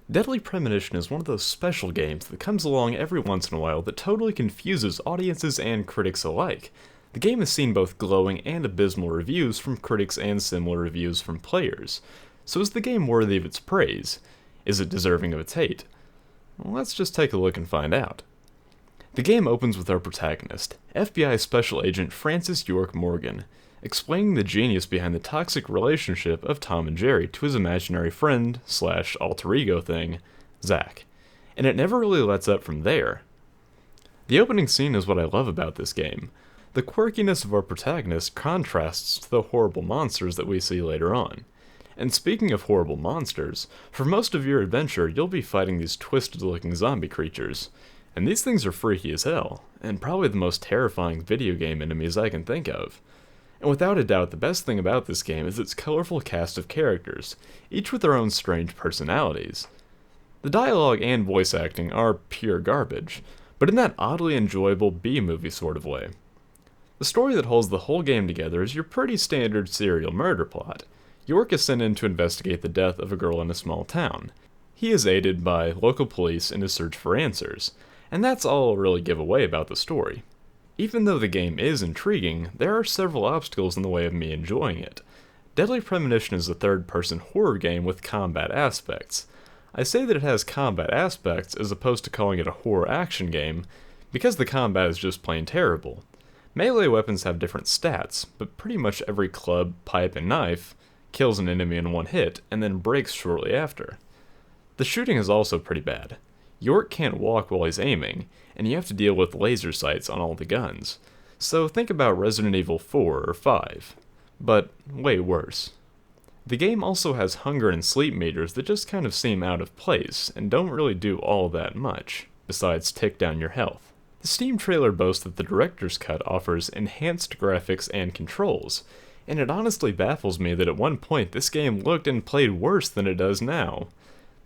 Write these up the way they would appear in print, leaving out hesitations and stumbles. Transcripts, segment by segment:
Deadly Premonition is one of those special games that comes along every once in a while that totally confuses audiences and critics alike. The game has seen both glowing and abysmal reviews from critics and similar reviews from players. So is the game worthy of its praise? Is it deserving of its hate? Well, let's just take a look and find out. The game opens with our protagonist, FBI Special Agent Francis York Morgan, explaining the genius behind the toxic relationship of Tom and Jerry to his imaginary friend slash alter ego thing, Zach. And it never really lets up from there. The opening scene is what I love about this game. The quirkiness of our protagonist contrasts to the horrible monsters that we see later on. And speaking of horrible monsters, for most of your adventure you'll be fighting these twisted looking zombie creatures. And these things are freaky as hell, and probably the most terrifying video game enemies I can think of. And without a doubt, the best thing about this game is its colorful cast of characters, each with their own strange personalities. The dialogue and voice acting are pure garbage, but in that oddly enjoyable B-movie sort of way. The story that holds the whole game together is your pretty standard serial murder plot. York is sent in to investigate the death of a girl in a small town. He is aided by local police in his search for answers, and that's all I'll really give away about the story. Even though the game is intriguing, there are several obstacles in the way of me enjoying it. Deadly Premonition is a third-person horror game with combat aspects. I say that it has combat aspects as opposed to calling it a horror action game, because the combat is just plain terrible. Melee weapons have different stats, but pretty much every club, pipe, and knife kills an enemy in one hit, and then breaks shortly after. The shooting is also pretty bad. York can't walk while he's aiming, and you have to deal with laser sights on all the guns. So think about Resident Evil 4 or 5, but way worse. The game also has hunger and sleep meters that just kind of seem out of place, and don't really do all that much, besides tick down your health. The Steam trailer boasts that the director's cut offers enhanced graphics and controls, and it honestly baffles me that at one point this game looked and played worse than it does now.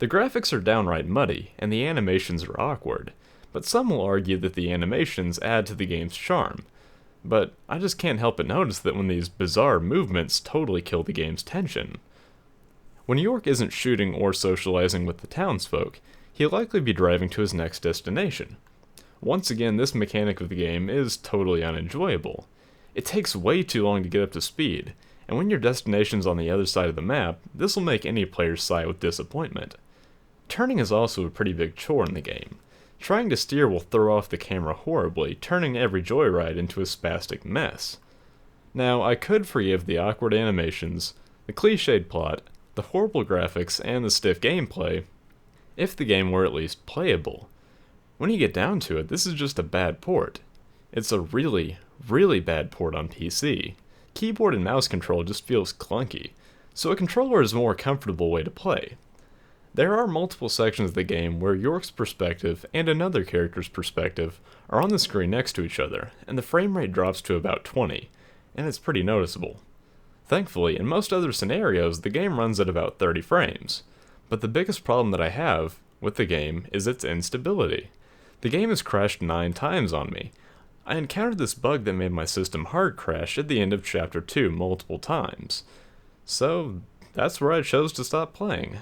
The graphics are downright muddy, and the animations are awkward, but some will argue that the animations add to the game's charm. But I just can't help but notice that when these bizarre movements totally kill the game's tension. When York isn't shooting or socializing with the townsfolk, he'll likely be driving to his next destination. Once again, this mechanic of the game is totally unenjoyable. It takes way too long to get up to speed, and when your destination's on the other side of the map, this will make any player sigh with disappointment. Turning is also a pretty big chore in the game. Trying to steer will throw off the camera horribly, turning every joyride into a spastic mess. Now, I could forgive the awkward animations, the cliched plot, the horrible graphics, and the stiff gameplay, if the game were at least playable. When you get down to it, this is just a bad port. It's a really, really bad port on PC. Keyboard and mouse control just feels clunky, so a controller is a more comfortable way to play. There are multiple sections of the game where York's perspective and another character's perspective are on the screen next to each other, and the frame rate drops to about 20, and it's pretty noticeable. Thankfully, in most other scenarios, the game runs at about 30 frames, but the biggest problem that I have with the game is its instability. The game has crashed 9 times on me. I encountered this bug that made my system hard crash at the end of Chapter 2 multiple times, so that's where I chose to stop playing.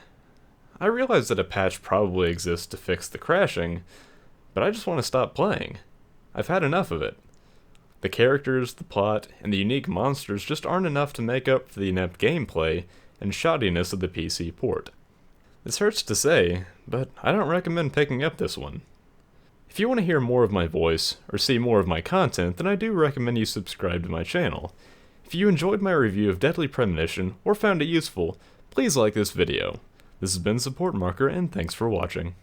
I realize that a patch probably exists to fix the crashing, but I just want to stop playing. I've had enough of it. The characters, the plot, and the unique monsters just aren't enough to make up for the inept gameplay and shoddiness of the PC port. This hurts to say, but I don't recommend picking up this one. If you want to hear more of my voice, or see more of my content, then I do recommend you subscribe to my channel. If you enjoyed my review of Deadly Premonition, or found it useful, please like this video. This has been Support Marker, and thanks for watching.